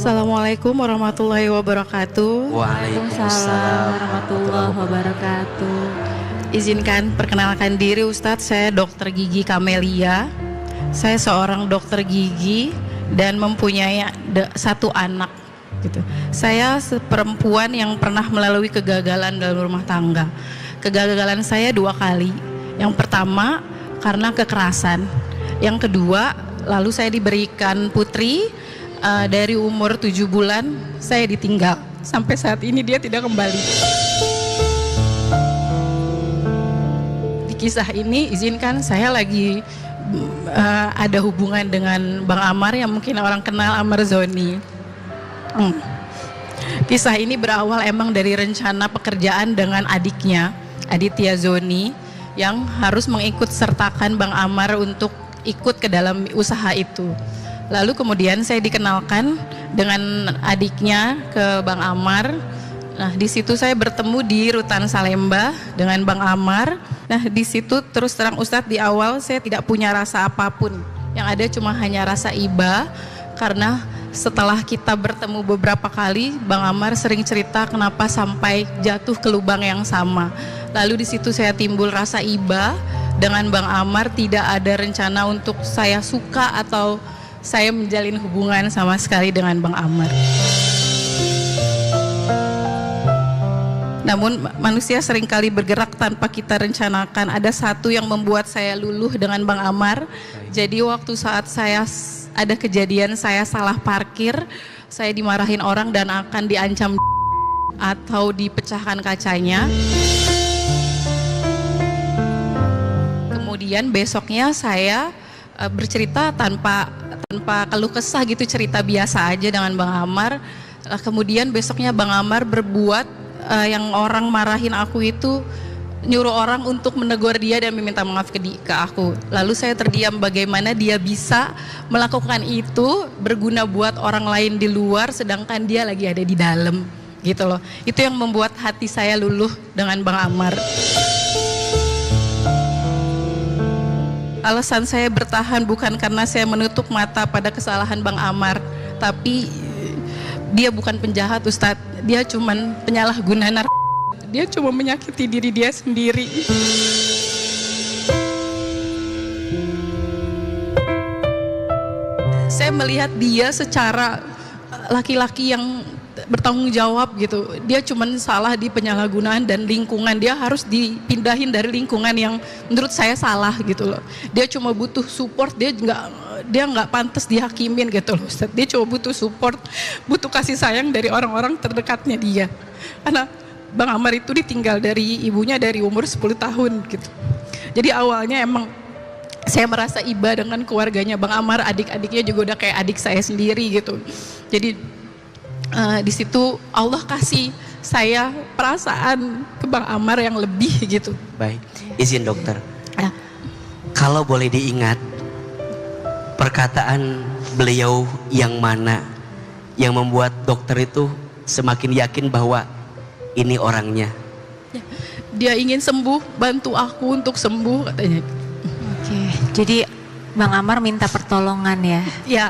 Assalamualaikum warahmatullahi wabarakatuh. Waalaikumsalam warahmatullahi wabarakatuh. Izinkan perkenalkan diri Ustadz, saya Dokter Gigi Kamelia. Saya seorang dokter gigi dan mempunyai satu anak gitu. Saya perempuan yang pernah melalui kegagalan dalam rumah tangga. Kegagalan saya 2 kali. Yang pertama karena kekerasan. Yang kedua, lalu saya diberikan putri. Dari umur 7 bulan saya ditinggal. Sampai saat ini dia tidak kembali. Di kisah ini izinkan saya lagi ada hubungan dengan Bang Amar yang mungkin orang kenal, Amar Zoni. Kisah ini berawal emang dari rencana pekerjaan dengan adiknya, Aditya Zoni, yang harus mengikut sertakan Bang Amar untuk ikut ke dalam usaha itu. Lalu kemudian saya dikenalkan dengan adiknya ke Bang Amar. Nah, di situ saya bertemu di Rutan Salemba dengan Bang Amar. Nah, di situ terus terang Ustadz, di awal saya tidak punya rasa apapun. Yang ada cuma hanya rasa iba, karena setelah kita bertemu beberapa kali, Bang Amar sering cerita kenapa sampai jatuh ke lubang yang sama. Lalu di situ saya timbul rasa iba dengan Bang Amar, tidak ada rencana untuk saya suka atau saya menjalin hubungan sama sekali dengan Bang Amar. Namun manusia seringkali bergerak tanpa kita rencanakan. Ada satu yang membuat saya luluh dengan Bang Amar. Jadi waktu saat saya ada kejadian saya salah parkir, saya dimarahin orang dan akan diancam atau dipecahkan kacanya. Kemudian besoknya saya bercerita tanpa keluh kesah gitu, cerita biasa aja dengan Bang Amar. Kemudian besoknya Bang Amar berbuat yang orang marahin aku itu, nyuruh orang untuk menegur dia dan meminta maaf ke aku. Lalu saya terdiam, bagaimana dia bisa melakukan itu berguna buat orang lain di luar sedangkan dia lagi ada di dalam gitu loh. Itu yang membuat hati saya luluh dengan Bang Amar. Alasan saya bertahan bukan karena saya menutup mata pada kesalahan Bang Amar, tapi dia bukan penjahat Ustadz, dia cuman penyalahguna narkoba. Dia cuma menyakiti diri dia sendiri. Saya melihat dia secara laki-laki yang bertanggung jawab gitu. Dia cuma salah di penyalahgunaan dan lingkungan. Dia harus dipindahin dari lingkungan yang menurut saya salah gitu loh. Dia cuma butuh support, dia nggak pantas dihakimin gitu loh Ustaz. Dia cuma butuh support, butuh kasih sayang dari orang-orang terdekatnya dia. Karena Bang Amar itu ditinggal dari ibunya dari umur 10 tahun gitu. Jadi awalnya emang saya merasa iba dengan keluarganya Bang Amar, adik-adiknya juga udah kayak adik saya sendiri gitu. Jadi di situ Allah kasih saya perasaan ke Bang Amar yang lebih gitu. Baik, izin dokter. Ya. Kalau boleh diingat, perkataan beliau yang mana yang membuat dokter itu semakin yakin bahwa ini orangnya? Ya, dia ingin sembuh, bantu aku untuk sembuh katanya. Oke, jadi Bang Amar minta pertolongan ya? Ya,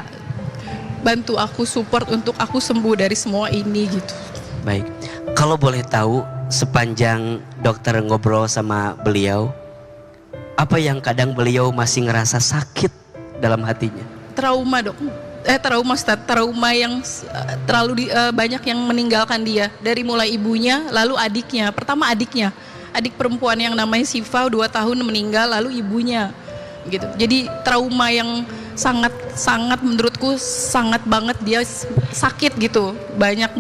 bantu aku, support untuk aku sembuh dari semua ini gitu. Baik, kalau boleh tahu sepanjang dokter ngobrol sama beliau, apa yang kadang beliau masih ngerasa sakit dalam hatinya? Trauma dok, trauma Ustaz, trauma yang terlalu banyak yang meninggalkan dia. Dari mulai ibunya, lalu adiknya. Pertama adiknya, adik perempuan yang namanya Siva 2 tahun meninggal, lalu ibunya gitu. Jadi trauma yang sangat menurutku sangat banget, dia sakit gitu. Banyak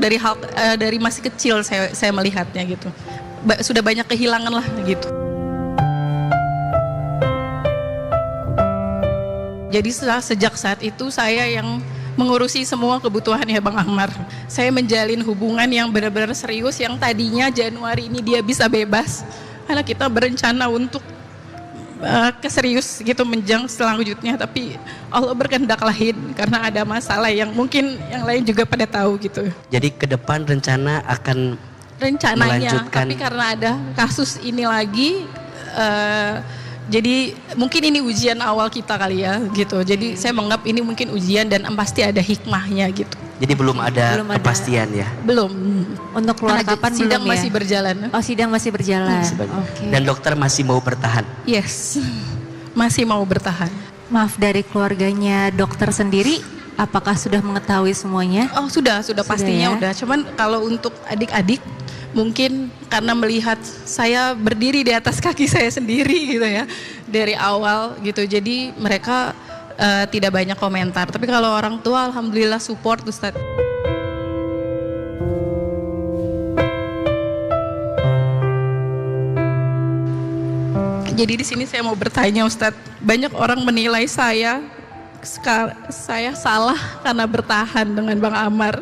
dari masih kecil saya melihatnya gitu. Sudah banyak kehilangan lah gitu. Jadi sejak saat itu saya yang mengurusi semua kebutuhannya Bang Amar. Saya menjalin hubungan yang benar-benar serius, yang tadinya Januari ini dia bisa bebas karena kita berencana untuk keserius gitu menjang selanjutnya, tapi Allah berkehendak lain karena ada masalah yang mungkin yang lain juga pada tahu gitu. Jadi ke depan rencana akan rencananya melanjutkan. Tapi karena ada kasus ini lagi, Jadi mungkin ini ujian awal kita kali ya gitu. Jadi saya menganggap ini mungkin ujian dan pasti ada hikmahnya gitu. Jadi belum ada Belum ada. kepastian ya. Belum. Untuk keluar Karena kapan sidang belum ya? masih berjalan. Oh, sidang masih berjalan. Oke. Dan dokter masih mau bertahan. Yes. Masih mau bertahan. Maaf, dari keluarganya dokter sendiri, apakah sudah mengetahui semuanya? Oh, sudah pastinya ya? udah. Cuman kalau untuk adik-adik mungkin karena melihat saya berdiri di atas kaki saya sendiri gitu ya dari awal gitu. Jadi mereka tidak banyak komentar. Tapi kalau orang tua alhamdulillah support Ustadz. Jadi di sini saya mau bertanya Ustadz, banyak orang menilai saya salah karena bertahan dengan Bang Amar.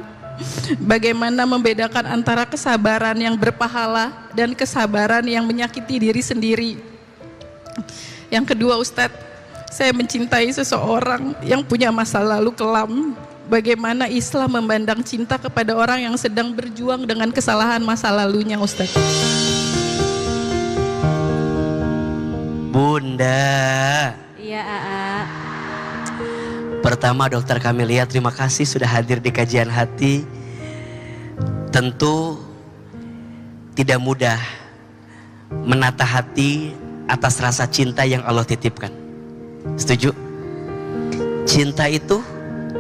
Bagaimana membedakan antara kesabaran yang berpahala dan kesabaran yang menyakiti diri sendiri? Yang kedua Ustadz, saya mencintai seseorang yang punya masa lalu kelam. Bagaimana Islam memandang cinta kepada orang yang sedang berjuang dengan kesalahan masa lalunya Ustadz? Bunda. Iya, Aa. Pertama Dokter Kamelia, terima kasih sudah hadir di kajian hati. Tentu tidak mudah menata hati atas rasa cinta yang Allah titipkan. Setuju? Cinta itu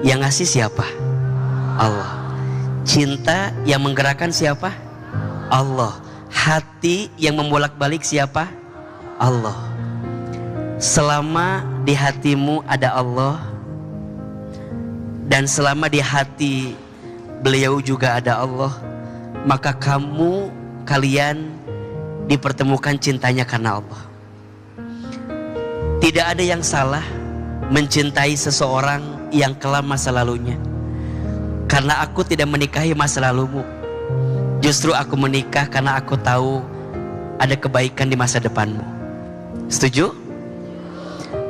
yang ngasih siapa? Allah. Cinta yang menggerakkan siapa? Allah. Hati yang membolak-balik siapa? Allah. Selama di hatimu ada Allah, dan selama di hati beliau juga ada Allah, maka kalian dipertemukan cintanya karena Allah. Tidak ada yang salah mencintai seseorang yang kelam masa lalunya. Karena aku tidak menikahi masa lalumu, justru aku menikah karena aku tahu ada kebaikan di masa depanmu. Setuju?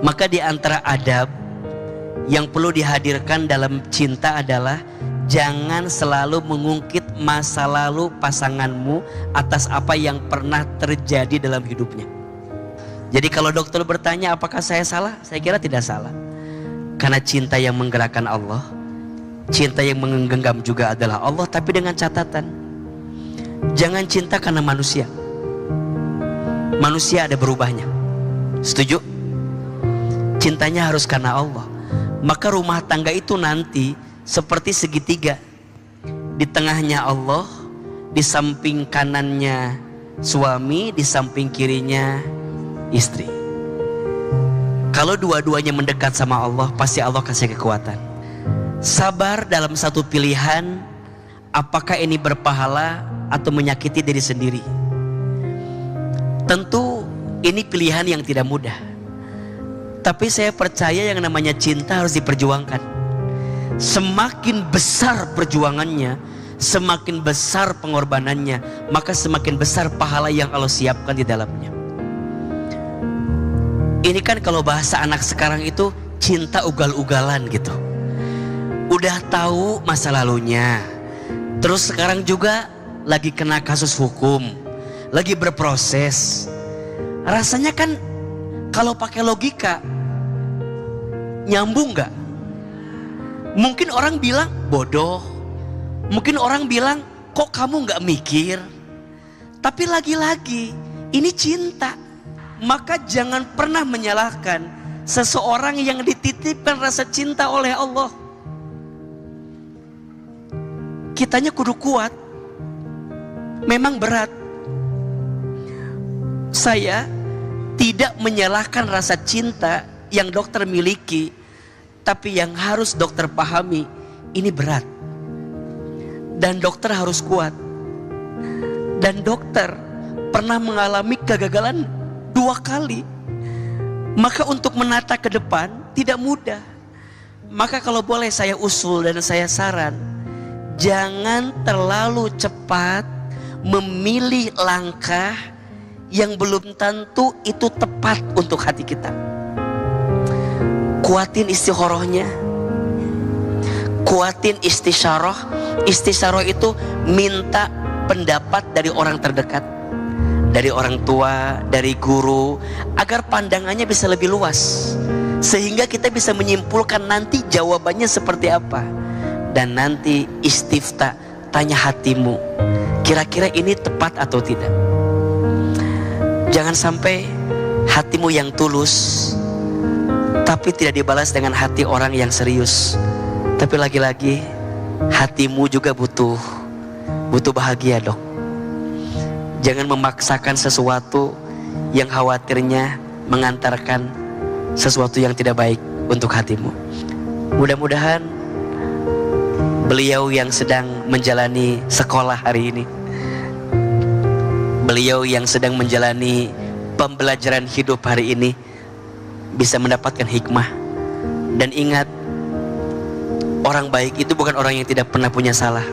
Maka di antara adab yang perlu dihadirkan dalam cinta adalah jangan selalu mengungkit masa lalu pasanganmu atas apa yang pernah terjadi dalam hidupnya. Jadi kalau dokter bertanya apakah saya salah? Saya kira tidak salah. Karena cinta yang menggerakkan Allah, cinta yang menggenggam juga adalah Allah. Tapi dengan catatan, jangan cinta karena manusia. Manusia ada berubahnya. Setuju? Cintanya harus karena Allah. Maka rumah tangga itu nanti seperti segitiga. Di tengahnya Allah, di samping kanannya suami, di samping kirinya istri. Kalau dua-duanya mendekat sama Allah, pasti Allah kasih kekuatan. Sabar dalam satu pilihan, apakah ini berpahala atau menyakiti diri sendiri. Tentu ini pilihan yang tidak mudah. Tapi saya percaya yang namanya cinta harus diperjuangkan. Semakin besar perjuangannya, semakin besar pengorbanannya, maka semakin besar pahala yang Allah siapkan di dalamnya. Ini kan kalau bahasa anak sekarang itu cinta ugal-ugalan gitu. Udah tahu masa lalunya, terus sekarang juga lagi kena kasus hukum, lagi berproses. Rasanya kan kalau pakai logika nyambung gak? Mungkin orang bilang bodoh, mungkin orang bilang kok kamu gak mikir. Tapi lagi-lagi ini cinta. Maka jangan pernah menyalahkan seseorang yang dititipkan rasa cinta oleh Allah. Kitanya kudu kuat. Memang berat. Saya tidak menyalahkan rasa cinta yang dokter miliki, tapi yang harus dokter pahami, ini berat. Dan dokter harus kuat. Dan dokter pernah mengalami kegagalan 2 kali. Maka untuk menata ke depan tidak mudah. Maka kalau boleh saya usul dan saya saran, jangan terlalu cepat memilih langkah yang belum tentu itu tepat untuk hati kita. Kuatin istikharahnya, kuatin istisyarah. Istisyarah itu minta pendapat dari orang terdekat. dari orang tua, dari guru, agar pandangannya bisa lebih luas, sehingga kita bisa menyimpulkan nanti jawabannya seperti apa. Dan nanti istifta, tanya hatimu, kira-kira ini tepat atau tidak. Jangan sampai hatimu yang tulus tapi tidak dibalas dengan hati orang yang serius. Tapi lagi-lagi hatimu juga butuh bahagia, Dok. Jangan memaksakan sesuatu yang khawatirnya mengantarkan sesuatu yang tidak baik untuk hatimu. Mudah-mudahan beliau yang sedang menjalani sekolah hari ini, beliau yang sedang menjalani pembelajaran hidup hari ini, bisa mendapatkan hikmah. Dan ingat, orang baik itu bukan orang yang tidak pernah punya salah,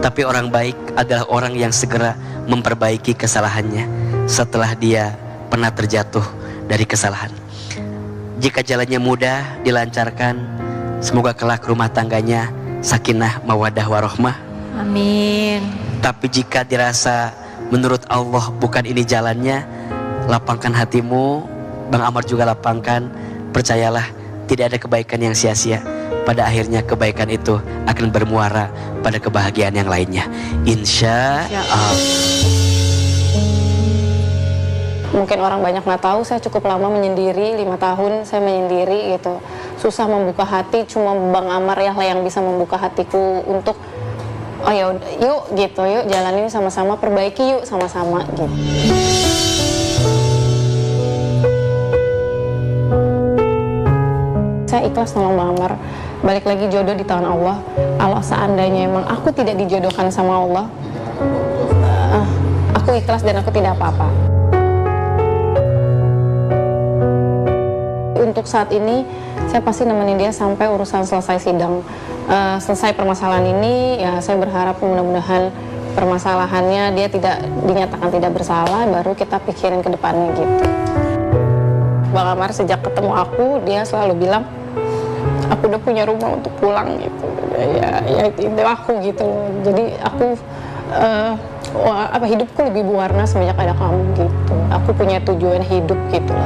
tapi orang baik adalah orang yang segera memperbaiki kesalahannya setelah dia pernah terjatuh dari kesalahan. Jika jalannya mudah, dilancarkan, semoga kelak rumah tangganya sakinah, mawadah, warohmah. Amin. Tapi jika dirasa menurut Allah bukan ini jalannya, lapangkan hatimu. Bang Amar juga lapangkan. Percayalah, tidak ada kebaikan yang sia-sia. Pada akhirnya kebaikan itu akan bermuara pada kebahagiaan yang lainnya, insya Allah. Mungkin orang banyak nggak tahu, saya cukup lama menyendiri, 5 tahun saya menyendiri gitu. Susah membuka hati, cuma Bang Amar yang bisa membuka hatiku untuk oh ya yuk gitu, yuk jalanin sama-sama, perbaiki yuk sama-sama gitu. Saya ikhlas nolong Bang Amar. Balik lagi, jodoh di tangan Allah. Kalau seandainya emang aku tidak dijodohkan sama Allah, aku ikhlas dan aku tidak apa-apa. Untuk saat ini saya pasti nemenin dia sampai urusan selesai sidang, selesai permasalahan ini. Ya saya berharap mudah-mudahan permasalahannya dia tidak dinyatakan tidak bersalah, baru kita pikirin ke depannya gitu. Bang Amar sejak ketemu aku, dia selalu bilang, aku udah punya rumah untuk pulang gitu. Ya itu aku gitu. Jadi aku hidupku lebih berwarna semenjak ada kamu gitu. Aku punya tujuan hidup gitu.